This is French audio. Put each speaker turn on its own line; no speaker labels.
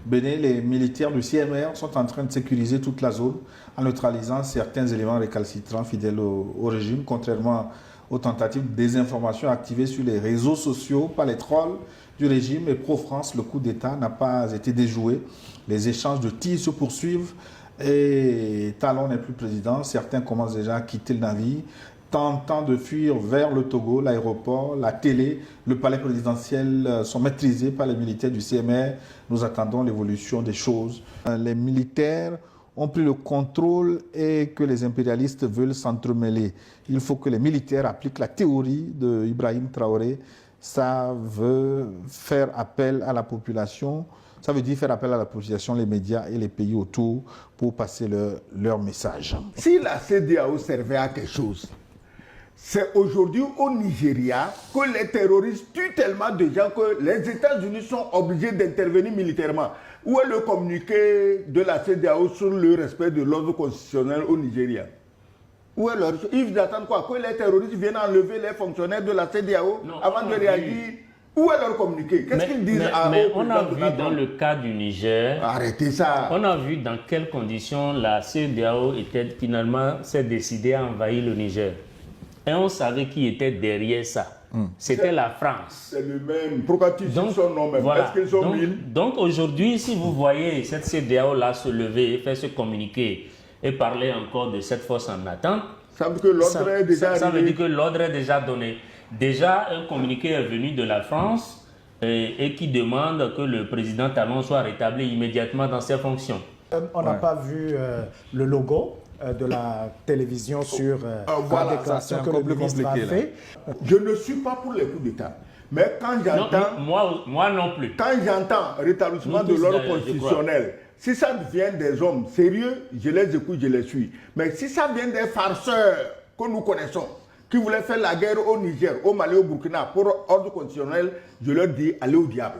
Bénin, les militaires du CMR sont en train de sécuriser toute la zone en neutralisant certains éléments récalcitrants fidèles au régime, contrairement aux tentatives de désinformation activées sur les réseaux sociaux par les trolls du régime. Et pro-France, le coup d'État n'a pas été déjoué. Les échanges de tirs se poursuivent et Talon n'est plus président. Certains commencent déjà à quitter le navire, tentant de fuir vers le Togo. L'aéroport, la télé, le palais présidentiel sont maîtrisés par les militaires du CMR. Nous attendons l'évolution des choses. Les militaires ont pris le contrôle et que les impérialistes veulent s'entremêler. Il faut que les militaires appliquent la théorie de Ibrahim Traoré. Ça veut faire appel à la population. Ça veut dire faire appel à la population, les médias et les pays autour pour passer leur message.
Si la CEDEAO servait à quelque chose, c'est aujourd'hui au Nigeria que les terroristes tuent tellement de gens que les États-Unis sont obligés d'intervenir militairement. Où est le communiqué de la CEDEAO sur le respect de l'ordre constitutionnel au Nigeria? Où est leur... Ils attendent quoi? Que les terroristes viennent enlever les fonctionnaires de la CEDEAO avant de réagir? Où est leur communiqué? Qu'est-ce qu'ils disent
mais on a vu dans le cas du Niger...
Arrêtez ça!
On a vu dans quelles conditions la CEDEAO s'est décidée à envahir le Niger. Et on savait qui était derrière ça. C'était la France.
C'est le même. Pourquoi tu dis son nom même?
Voilà.
Est-ce qu'ils sont mille?
Donc aujourd'hui, si vous voyez cette CEDEAO-là se lever et faire ce communiqué et parler encore de cette force en attente,
ça veut dire que l'ordre est déjà arrivé.
Ça veut dire que l'ordre est déjà donné. Déjà, un communiqué est venu de la France et qui demande que le président Talon soit rétabli immédiatement dans ses fonctions.
On n'a pas vu le logo de la télévision sur
voilà,
la déclaration que le ministre a fait.
Je ne suis pas pour les coups d'État. Mais quand j'entends...
Moi non plus.
Quand j'entends rétablissement de l'ordre constitutionnel, si ça vient des hommes sérieux, je les écoute, je les suis. Mais si ça vient des farceurs que nous connaissons, qui voulaient faire la guerre au Niger, au Mali, au Burkina, pour ordre constitutionnel, je leur dis, allez au diable.